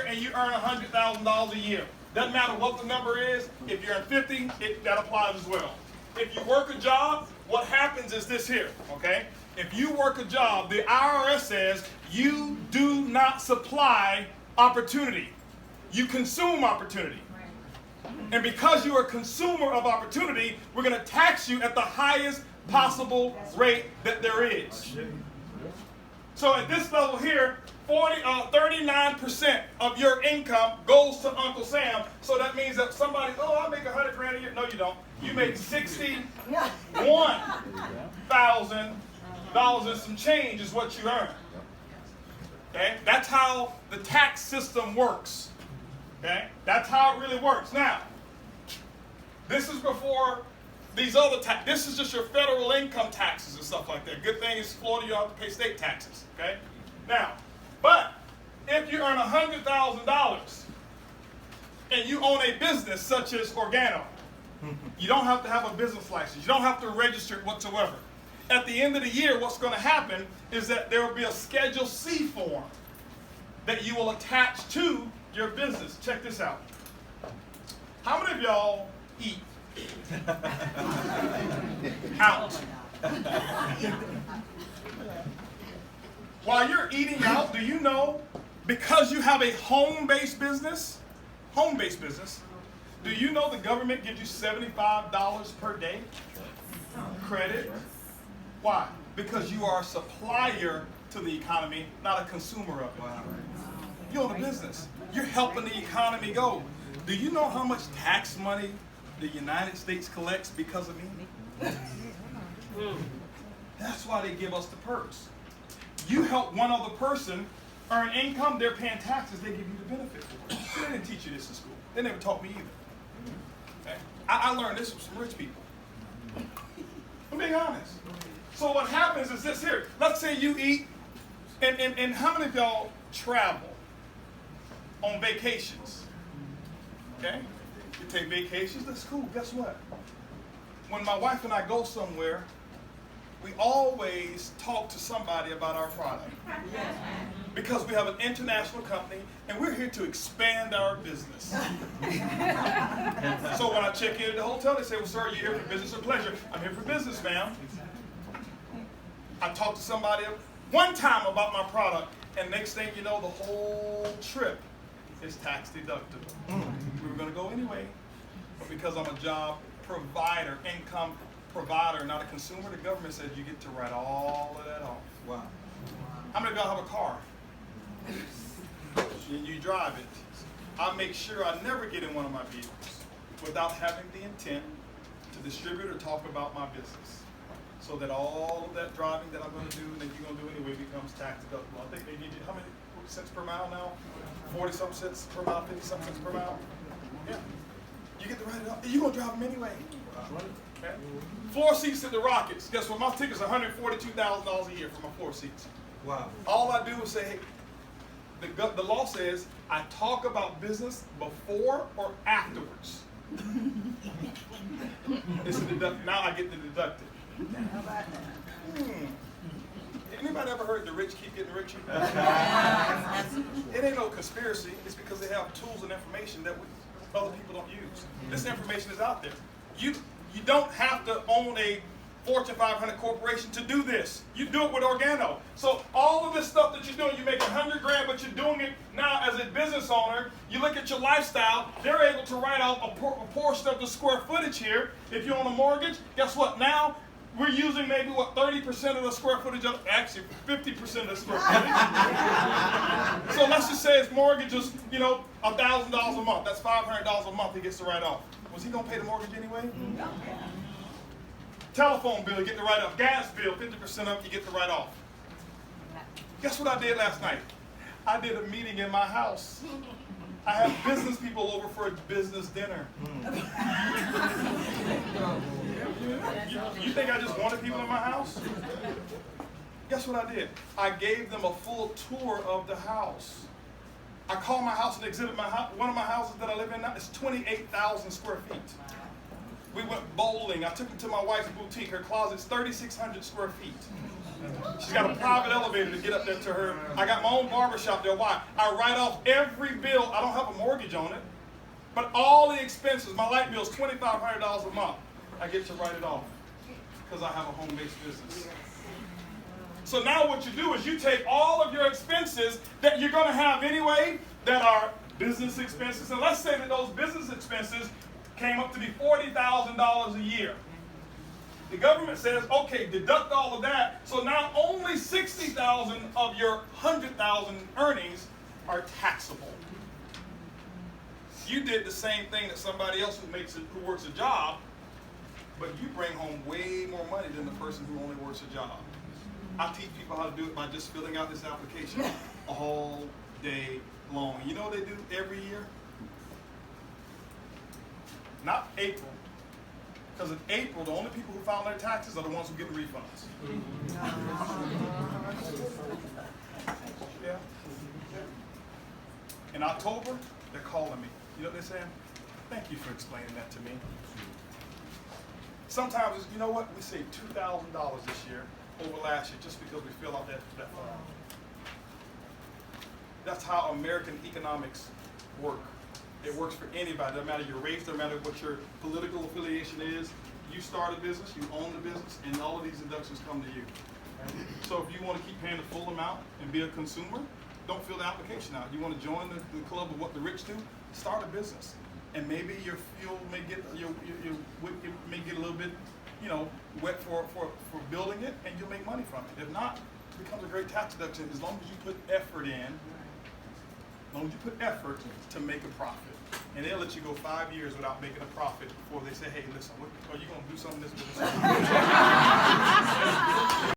and you earn $100,000 a year. Doesn't matter what the number is. If you earn 50, that applies as well. If you work a job, what happens is this here, okay? If you work a job, the IRS says you do not supply opportunity. You consume opportunity. And because you're a consumer of opportunity, we're going to tax you at the highest possible rate that there is. So at this level here, 39% of your income goes to Uncle Sam. So that means that somebody, oh, I make $100,000 a year. No, you don't. You make $61,000 and some change is what you earn. Okay, that's how the tax system works. Okay, that's how it really works. Now, this is before these other taxes. This is just your federal income taxes and stuff like that. Good thing is Florida, you don't have to pay state taxes. Okay, now, but if you earn $100,000 and you own a business such as Organo, you don't have to have a business license. You don't have to register it whatsoever. At the end of the year, what's going to happen is that there will be a Schedule C form that you will attach to your business. Check this out. How many of y'all eat out? While you're eating out, do you know, because you have a home-based business, do you know the government gives you $75 per day credit? Why? Because you are a supplier to the economy, not a consumer of it. You own a business. You're helping the economy go. Do you know how much tax money the United States collects because of me? That's why they give us the perks. You help one other person earn income, they're paying taxes, they give you the benefit for it. They didn't teach you this in school. They never taught me either. Okay? I learned this from some rich people. I'm being honest. So what happens is this here. Let's say you eat, and how many of y'all travel on vacations? Okay? You take vacations, that's cool. Guess what? When my wife and I go somewhere, we always talk to somebody about our product. Because we have an international company and we're here to expand our business. So when I check in at the hotel, they say, well, sir, are you here for business or pleasure? I'm here for business, ma'am. I talked to somebody one time about my product, and next thing you know, the whole trip is tax deductible. We were going to go anyway, but because I'm a job provider, income provider, not a consumer, the government says you get to write all of that off. Wow. How many of y'all have a car? You drive it. I make sure I never get in one of my vehicles without having the intent to distribute or talk about my business. So that all of that driving that I'm going to do and that you're going to do anyway becomes tax deductible. I think they give you how many cents per mile now? 40-something cents per mile, 50-something cents per mile? Yeah. You get to write it up. You're going to drive them anyway. Okay. Floor seats at the Rockets. Guess what? My ticket's $142,000 a year for my floor seats. Wow. All I do is say, hey, the law says I talk about business before or afterwards. It's a deduct. Now I get to deduct it. Anybody ever heard the rich keep getting richer? It ain't no conspiracy. It's because they have tools and information that other people don't use. This information is out there. You don't have to own a Fortune 500 corporation to do this. You do it with Organo. So all of this stuff that you're doing, you make $100,000, but you're doing it now as a business owner. You look at your lifestyle. They're able to write out a portion of the square footage here. If you own a mortgage, guess what? Now we're using maybe, 30% of the square footage, actually 50% of the square footage. So let's just say his mortgage is, $1,000 a month. That's $500 a month he gets to write off. Was he going to pay the mortgage anyway? No. Telephone bill, you get to write off. Gas bill, 50% up, you get to write off. Guess what I did last night? I did a meeting in my house. I have business people over for a business dinner. You think I just wanted people in my house? Guess what I did? I gave them a full tour of the house. I called my house and exhibit my house. One of my houses that I live in now is 28,000 square feet. We went bowling. I took them to my wife's boutique. Her closet's 3,600 square feet. She's got a private elevator to get up there to her. I got my own barbershop there. Why? I write off every bill. I don't have a mortgage on it, but all the expenses, my light bill is $2,500 a month. I get to write it off because I have a home-based business. So now what you do is you take all of your expenses that you're going to have anyway that are business expenses, and let's say that those business expenses came up to be $40,000 a year. The government says, okay, deduct all of that, so now only $60,000 of your $100,000 earnings are taxable. You did the same thing that somebody else who works a job, but you bring home way more money than the person who only works a job. I teach people how to do it by just filling out this application all day long. You know what they do every year? Not April. Because in April, the only people who file their taxes are the ones who get the refunds. Yeah. In October, they're calling me. You know what they're saying? Thank you for explaining that to me. Sometimes, you know what? We saved $2,000 this year over last year just because we fill out that form. That's how American economics work. It works for anybody. Doesn't matter your race, doesn't matter what your political affiliation is. You start a business, you own the business, and all of these deductions come to you. So if you want to keep paying the full amount and be a consumer, don't fill the application out. You want to join the club of what the rich do? Start a business, and maybe your fuel may get it may get a little bit, wet for building it, and you'll make money from it. If not, it becomes a great tax deduction as long as you put effort in. As long as you put effort to make a profit. And they'll let you go 5 years without making a profit before they say, hey, listen, are you going to do something this business?